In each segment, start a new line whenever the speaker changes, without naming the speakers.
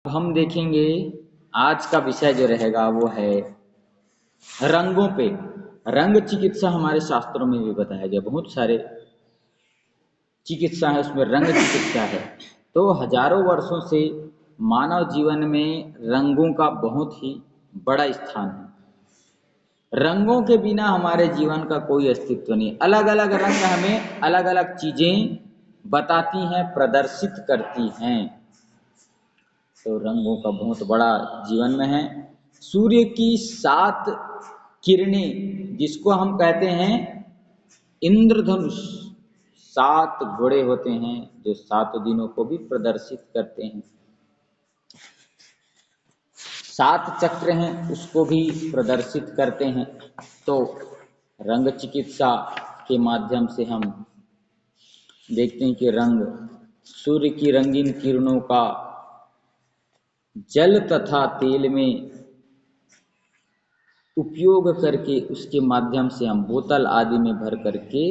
हम देखेंगे आज का विषय जो रहेगा वो है रंगों पे। रंग चिकित्सा हमारे शास्त्रों में भी बताया गया, बहुत सारे चिकित्सा है, उसमें रंग चिकित्सा है। तो हजारों वर्षों से मानव जीवन में रंगों का बहुत ही बड़ा स्थान है। रंगों के बिना हमारे जीवन का कोई अस्तित्व नहीं। अलग अलग रंग हमें अलग अलग चीजें बताती हैं, प्रदर्शित करती हैं। तो रंगों का बहुत बड़ा जीवन में है। सूर्य की 7 किरणें, जिसको हम कहते हैं इंद्रधनुष, 7 घोड़े होते हैं जो 7 दिनों को भी प्रदर्शित करते हैं। 7 चक्र हैं उसको भी प्रदर्शित करते हैं। तो रंग चिकित्सा के माध्यम से हम देखते हैं कि रंग सूर्य की रंगीन किरणों का जल तथा तेल में उपयोग करके उसके माध्यम से हम बोतल आदि में भर करके,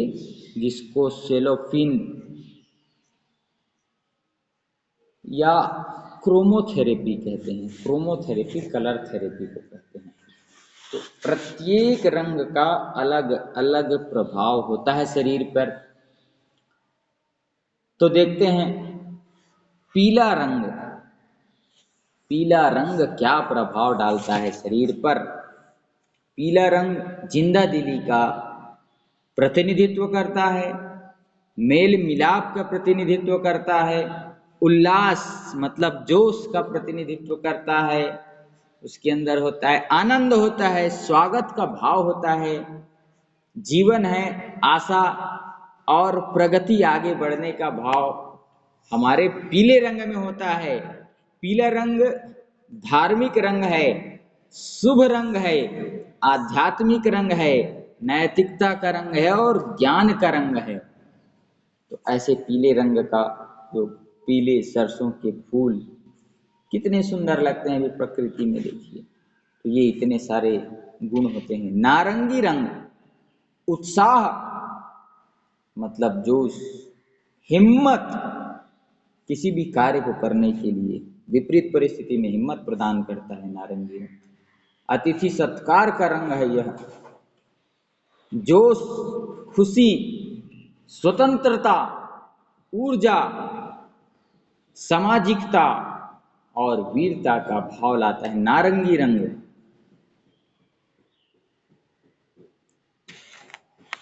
जिसको सेलोफिन या क्रोमोथेरेपी कहते हैं, क्रोमोथेरेपी कलर थेरेपी को कहते हैं। तो प्रत्येक रंग का अलग अलग प्रभाव होता है शरीर पर। तो देखते हैं पीला रंग, पीला रंग क्या प्रभाव डालता है शरीर पर। पीला रंग जिंदा दिली का प्रतिनिधित्व करता है, मेल मिलाप का प्रतिनिधित्व करता है, उल्लास मतलब जोश का प्रतिनिधित्व करता है। उसके अंदर होता है आनंद, होता है स्वागत का भाव, होता है जीवन है, आशा और प्रगति, आगे बढ़ने का भाव हमारे पीले रंग में होता है। पीला रंग धार्मिक रंग है, शुभ रंग है, आध्यात्मिक रंग है, नैतिकता का रंग है और ज्ञान का रंग है। तो ऐसे पीले रंग का जो पीले सरसों के फूल कितने सुंदर लगते हैं, भी प्रकृति में देखिए। तो ये इतने सारे गुण होते हैं। नारंगी रंग उत्साह मतलब जोश, हिम्मत, किसी भी कार्य को करने के लिए विपरीत परिस्थिति में हिम्मत प्रदान करता है नारंगी रंग। अतिथि सत्कार का रंग है यह। जोश, खुशी, स्वतंत्रता, ऊर्जा, सामाजिकता और वीरता का भाव लाता है नारंगी रंग।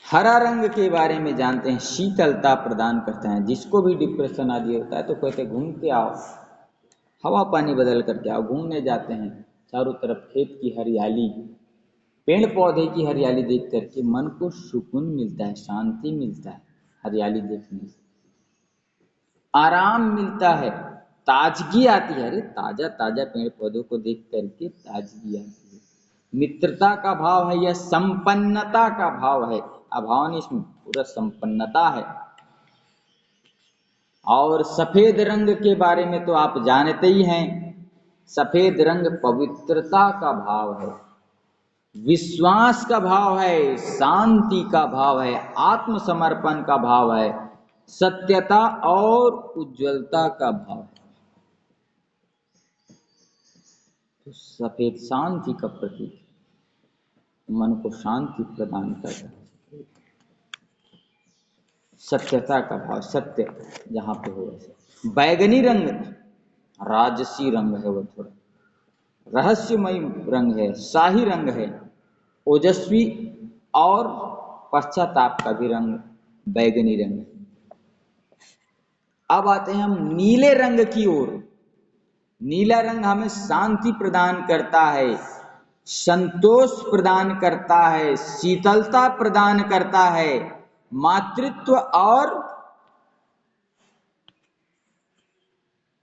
हरा रंग के बारे में जानते हैं, शीतलता प्रदान करता है। जिसको भी डिप्रेशन आदि होता है तो कहते घूम के आओ, हवा पानी बदल करके आओ। घूमने जाते हैं, चारों तरफ खेत की हरियाली, पेड़ पौधे की हरियाली देख करके मन को सुकून मिलता है, शांति मिलता है। हरियाली देखने से आराम मिलता है, ताजगी आती है। अरे ताजा ताजा पेड़ पौधों को देख करके ताजगी आती है। मित्रता का भाव है, यह संपन्नता का भाव है। अभाव नहीं, इसमें पूरा संपन्नता है। और सफेद रंग के बारे में तो आप जानते ही हैं। सफेद रंग पवित्रता का भाव है, विश्वास का भाव है, शांति का भाव है, आत्मसमर्पण का भाव है, सत्यता और उज्ज्वलता का भाव है। तो सफेद शांति का प्रतीक, मन को शांति प्रदान करता है। सत्यता का भाव, सत्य जहां पे हो वैसे। बैगनी रंग राजसी रंग है, वो थोड़ा रहस्यमयी रंग है, शाही रंग है, ओजस्वी और पश्चाताप का भी रंग बैगनी रंग है। अब आते हैं हम नीले रंग की ओर। नीला रंग हमें शांति प्रदान करता है, संतोष प्रदान करता है, शीतलता प्रदान करता है, मातृत्व और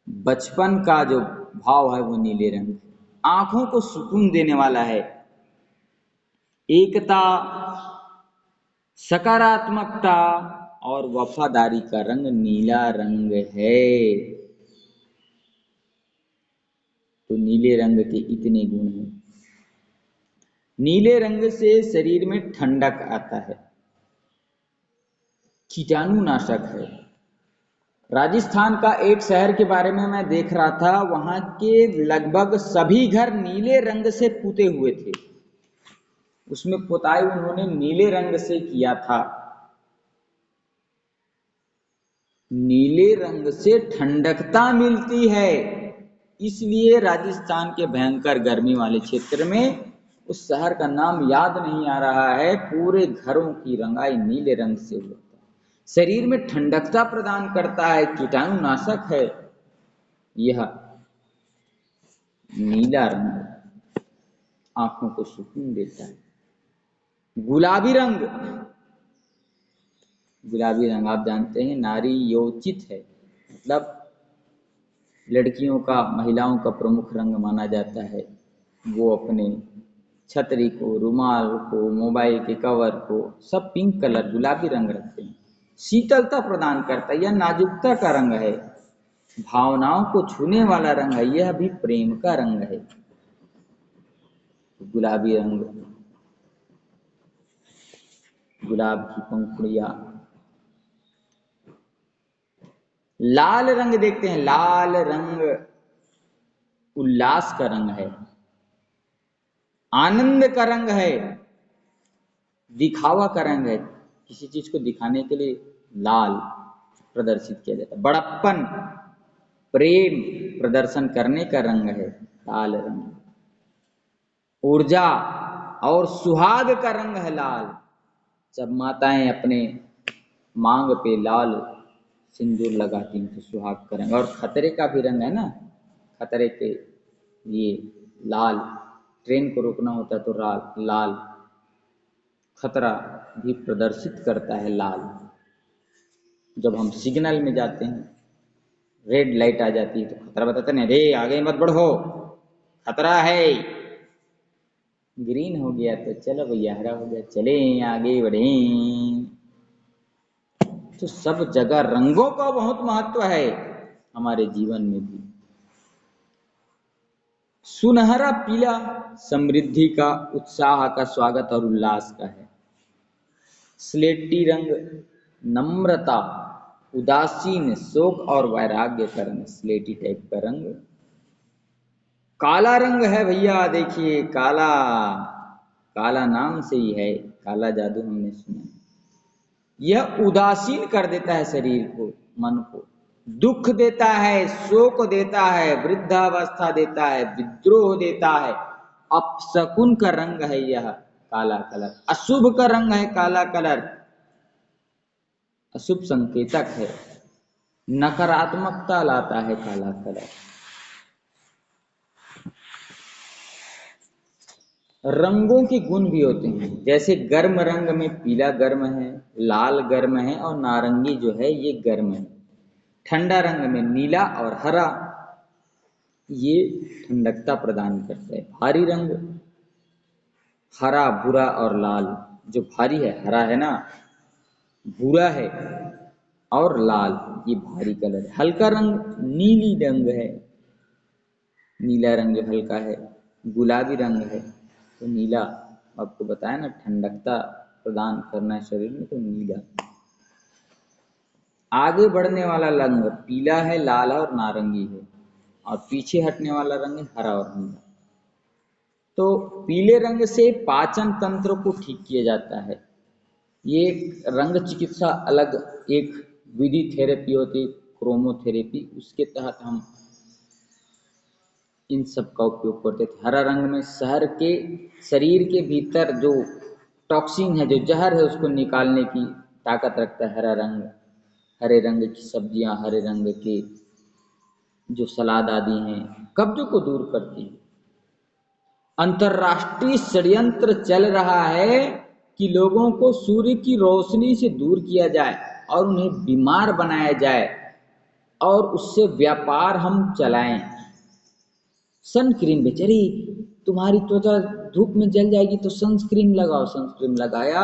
बचपन का जो भाव है वो नीले रंग। आंखों को सुकून देने वाला है, एकता, सकारात्मकता और वफादारी का रंग नीला रंग है। तो नीले रंग के इतने गुण हैं। नीले रंग से शरीर में ठंडक आता है, कीटाणुनाशक है, राजस्थान का एक शहर के बारे में मैं देख रहा था, वहां के लगभग सभी घर नीले रंग से पुते हुए थे। उसमें पुताई उन्होंने नीले रंग से किया था। नीले रंग से ठंडकता मिलती है, इसलिए राजस्थान के भयंकर गर्मी वाले क्षेत्र में उस शहर का नाम याद नहीं आ रहा है, पूरे घरों की रंगाई नीले रंग से होता है। शरीर में ठंडकता प्रदान करता है, कीटाणुनाशक है यह नीला रंग, आंखों को सुकून देता है। गुलाबी रंग, गुलाबी रंग आप जानते हैं नारी योचित है, मतलब लड़कियों का, महिलाओं का प्रमुख रंग माना जाता है। वो अपने छतरी को, रुमाल को, मोबाइल के कवर को सब पिंक कलर, गुलाबी रंग रखते हैं। शीतलता प्रदान करता है, यह नाजुकता का रंग है, भावनाओं को छूने वाला रंग है, यह भी प्रेम का रंग है। गुलाबी रंग, गुलाब की पंखुड़ियां। लाल रंग देखते हैं, लाल रंग उल्लास का रंग है, आनंद का रंग है, दिखावा का रंग है। किसी चीज को दिखाने के लिए लाल प्रदर्शित किया जाता है। बड़प्पन, प्रेम प्रदर्शन करने का रंग है लाल रंग। ऊर्जा और सुहाग का रंग है लाल। जब माताएं अपने मांग पे लाल सिंदूर लगाती हैं तो सुहाग का रंग। और खतरे का भी रंग है ना, खतरे के लिए लाल, ट्रेन को रोकना होता है तो लाल खतरा भी प्रदर्शित करता है लाल। जब हम सिग्नल में जाते हैं, रेड लाइट आ जाती है तो खतरा बताते हैं, रे आगे मत बढ़ो, खतरा है। ग्रीन हो गया तो चलो भैया, हरा हो गया चले आगे बढ़े। तो सब जगह रंगों का बहुत महत्व है हमारे जीवन में भी। सुनहरा पीला समृद्धि का, उत्साह का, स्वागत और उल्लास का है। स्लेटी रंग नम्रता, उदासीन, शोक और वैराग्य का रंग, स्लेटी टाइप का रंग। काला रंग है भैया, देखिए काला, काला नाम से ही है, काला जादू हमने सुना। यह उदासीन कर देता है शरीर को, मन को, दुख देता है, शोक देता है, वृद्धावस्था देता है, विद्रोह देता है। अपशकुन का रंग है यह काला कलर, अशुभ का रंग है काला कलर, अशुभ संकेतक है, नकारात्मकता लाता है काला कलर। रंगों के गुण भी होते हैं, जैसे गर्म रंग में पीला गर्म है, लाल गर्म है और नारंगी जो है ये गर्म है। ठंडा रंग में नीला और हरा, ये ठंडकता प्रदान करता है। भारी रंग हरा, भूरा और लाल। जो भारी है हरा है ना, भूरा है और लाल, ये भारी कलर है। हल्का रंग नीली रंग है, नीला रंग जो हल्का है। गुलाबी रंग है तो नीला, आपको बताया ना ठंडकता प्रदान करना है शरीर में, तो नीला। आगे बढ़ने वाला रंग पीला है, लाल और नारंगी है, और पीछे हटने वाला रंग है हरा और नीला। तो पीले रंग से पाचन तंत्र को ठीक किया जाता है। ये रंग चिकित्सा अलग एक विधि, थेरेपी होती है, क्रोमोथेरेपी, उसके तहत हम इन सब का उपयोग करते थे। हरा रंग में शरीर के भीतर जो टॉक्सिन है, जो जहर है, उसको निकालने की ताकत रखता है हरा रंग। हरे रंग की सब्जियां, हरे रंग के जो सलाद आदि हैं, कब्ज को दूर करती है। अंतरराष्ट्रीय षड्यंत्र चल रहा है कि लोगों को सूर्य की रोशनी से दूर किया जाए और उन्हें बीमार बनाया जाए और उससे व्यापार हम चलाएं। सनक्रीम बेचारी, तुम्हारी त्वचा धूप में जल जाएगी तो सनस्क्रीन लगाओ। सनस्क्रीन लगाया,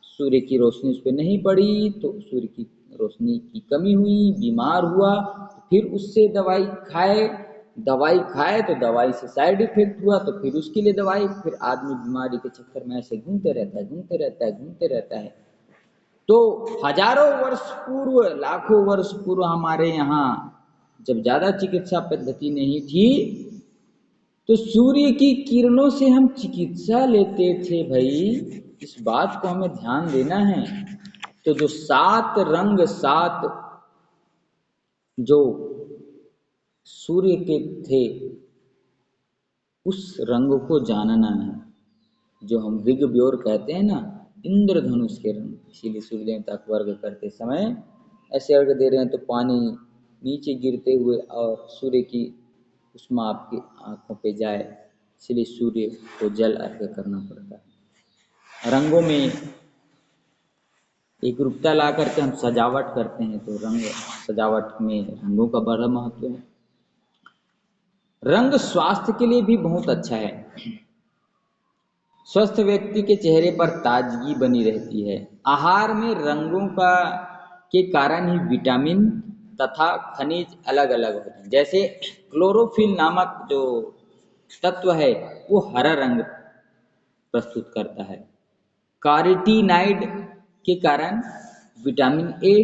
सूर्य की रोशनी उस पर नहीं पड़ी तो सूर्य की रोशनी की कमी हुई, बीमार हुआ, फिर उससे दवाई खाए तो दवाई से साइड इफेक्ट हुआ तो फिर उसके लिए दवाई, फिर आदमी बीमारी के चक्कर में ऐसे घूमते रहता है। तो हजारों वर्ष पूर्व, लाखों वर्ष पूर्व हमारे यहाँ जब ज्यादा चिकित्सा पद्धति नहीं थी, तो सूर्य की किरणों से हम चिकित्सा लेते थे भाई। इस बात को हमें ध्यान देना है। तो जो 7 रंग, 7 जो सूर्य के थे, उस रंग को जानना है, जो हम विग व्योर कहते हैं ना, इंद्रधनुष के रंग। इसीलिए सूर्य देवता को अर्घ करते समय ऐसे अर्घ दे रहे हैं तो पानी नीचे गिरते हुए और सूर्य की उष्मा आपकी आंखों पे जाए, इसलिए सूर्य को जल अर्घ करना पड़ता है। रंगों में एक रूपता ला करके हम सजावट करते हैं, तो रंग सजावट में रंगों का बड़ा महत्व है। रंग स्वास्थ्य के लिए भी बहुत अच्छा है। स्वस्थ व्यक्ति के चेहरे पर ताजगी बनी रहती है। आहार में रंगों का के कारण ही विटामिन तथा खनिज अलग अलग होते हैं। जैसे क्लोरोफिल नामक जो तत्व है वो हरा रंग प्रस्तुत करता है। कार्टिनाइड के कारण विटामिन ए।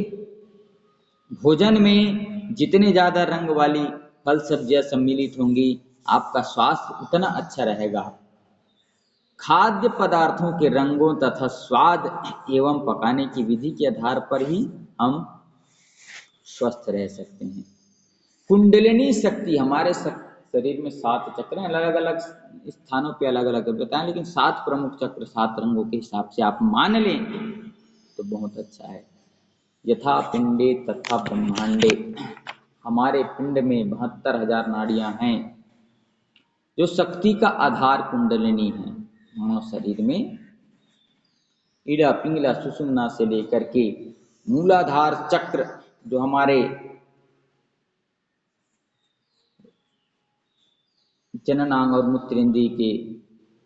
भोजन में जितने ज़्यादा रंग वाली फल सब्जियां सम्मिलित होंगी, आपका स्वास्थ्य उतना अच्छा रहेगा। खाद्य पदार्थों के रंगों तथा स्वाद एवं पकाने की विधि के आधार पर ही हम स्वस्थ रह सकते हैं। कुंडलिनी शक्ति, हमारे शरीर में 7 चक्र हैं, अलग अलग स्थानों पे अलग अलग बताएं, लेकिन 7 प्रमुख चक्र 7 रंगों के हिसाब से आप मान लें तो बहुत अच्छा है। यथा पिंडे तथा ब्रह्मांडे, हमारे पिंड में 72,000 नाड़ियां हैं, जो शक्ति का आधार कुंडलिनी है। मानव शरीर में ईड़ा पिंगला सुषुम्ना से लेकर के मूलाधार चक्र, जो हमारे जननांग और मूत्रेंद्रिय के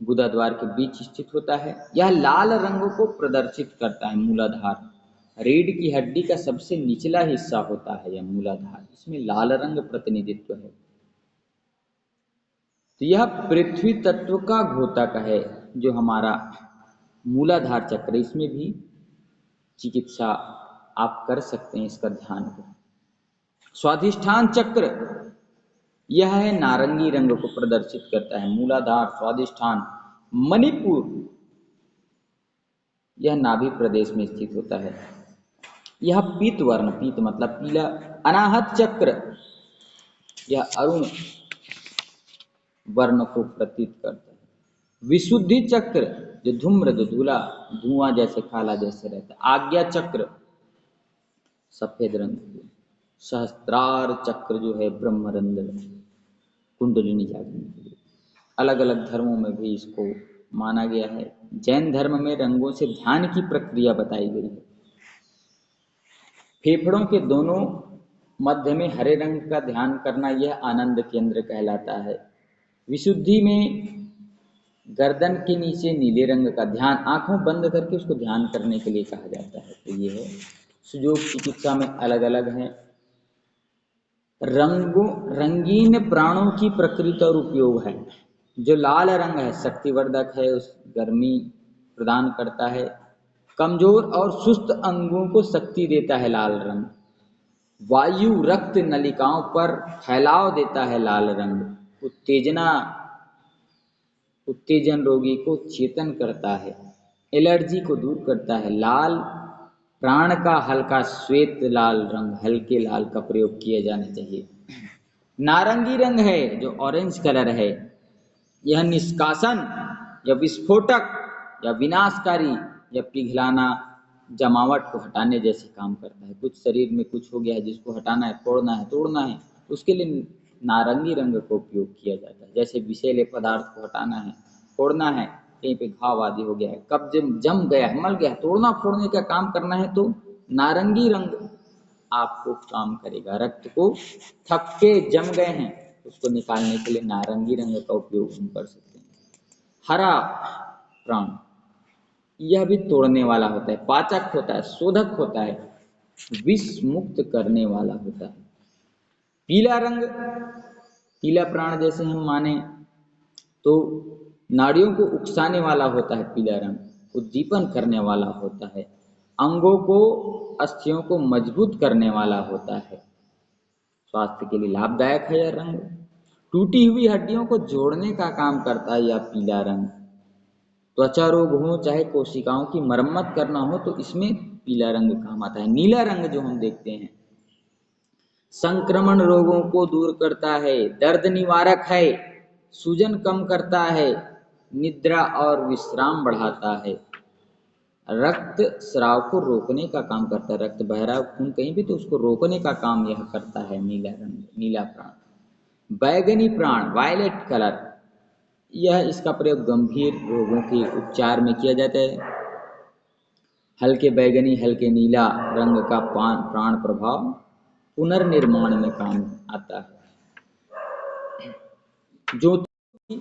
गुदा द्वार के बीच स्थित होता है। यह लाल रंग को प्रदर्शित करता है। मूलाधार रीढ़ की हड्डी का सबसे निचला हिस्सा होता है यह मूलाधार, इसमें लाल रंग प्रतिनिधित्व है। तो यह पृथ्वी तत्व का घोतक है, जो हमारा मूलाधार चक्र, इसमें भी चिकित्सा आप कर सकते हैं, इसका ध्यान रखें। स्वाधिष्ठान चक्र, यह है नारंगी रंग को प्रदर्शित करता है। मूलाधार, स्वाधिष्ठान, मणिपुर, यह नाभि प्रदेश में स्थित होता है। यह पीत वर्ण, पीत मतलब पीला। अनाहत चक्र, यह अरुण वर्ण को प्रतीत करता है। विशुद्धि चक्र, जो धूम्र, जो धूला, धुआं जैसे काला जैसे रहता है। आज्ञा चक्र, सफेद रंग। सहस्त्रार चक्र जो है ब्रह्मरंध्र, कुंडलिनी जागने के लिए। अलग अलग धर्मों में भी इसको माना गया है। जैन धर्म में रंगों से ध्यान की प्रक्रिया बताई गई है। फेफड़ों के दोनों मध्य में हरे रंग का ध्यान करना, यह आनंद केंद्र कहलाता है। विशुद्धि में गर्दन के नीचे नीले रंग का ध्यान, आंखों बंद करके उसको ध्यान करने के लिए कहा जाता है। तो ये है, सुयोग चिकित्सा में अलग अलग है। रंगों, रंगीन प्राणों की प्रकृति और उपयोग है। जो लाल रंग है शक्तिवर्धक है, उस गर्मी प्रदान करता है। कमजोर और सुस्त अंगों को शक्ति देता है लाल रंग। वायु रक्त नलिकाओं पर फैलाव देता है लाल रंग। उत्तेजन रोगी को चेतन करता है। एलर्जी को दूर करता है। लाल प्राण का हल्का श्वेत लाल रंग, हल्के लाल का प्रयोग किया जाना चाहिए। नारंगी रंग है जो ऑरेंज कलर है, यह निष्कासन या विस्फोटक या विनाशकारी या पिघलाना, जमावट को हटाने जैसे काम करता है। कुछ शरीर में कुछ हो गया है जिसको हटाना है, फोड़ना है, तोड़ना है, उसके लिए नारंगी रंग का उपयोग किया जाता है। जैसे विषैले पदार्थ को हटाना है, फोड़ना है, कहीं पे घाव आदि हो गया है, कब्ज जम गया है, मल गया है, तोड़ना फोड़ने का काम करना है, तो नारंगी रंग आपको काम करेगा। रक्त को थक्के जम गए हैं, उसको निकालने के लिए नारंगी रंग का उपयोग हम कर सकते हैं। हरा प्राण, यह भी तोड़ने वाला होता है, पाचक होता है, शोधक होता है, विष मुक्त करने वाला होता है। पीला रंग, पीला प्राण जैसे हम माने तो नाड़ियों को उकसाने वाला होता है। पीला रंग उद्दीपन करने वाला होता है। अंगों को, अस्थियों को मजबूत करने वाला होता है। स्वास्थ्य के लिए लाभदायक है यह रंग। टूटी हुई हड्डियों को जोड़ने का काम करता है यह पीला रंग। त्वचा रोग हो चाहे कोशिकाओं की मरम्मत करना हो तो इसमें पीला रंग काम आता है। नीला रंग जो हम देखते हैं, संक्रमण रोगों को दूर करता है, दर्द निवारक है, सूजन कम करता है, निद्रा और विश्राम बढ़ाता है, रक्त स्राव को रोकने का काम करता है। रक्त बह रहा है खून कहीं भी तो उसको रोकने का काम यह करता है नीला रंग, नीला प्राण। बैगनी प्राण, वायलेट कलर, यह इसका प्रयोग गंभीर रोगों के उपचार में किया जाता है। हल्के बैगनी, हल्के नीला रंग का प्राण प्रभाव पुनर्निर्माण में काम आता है। ज्योति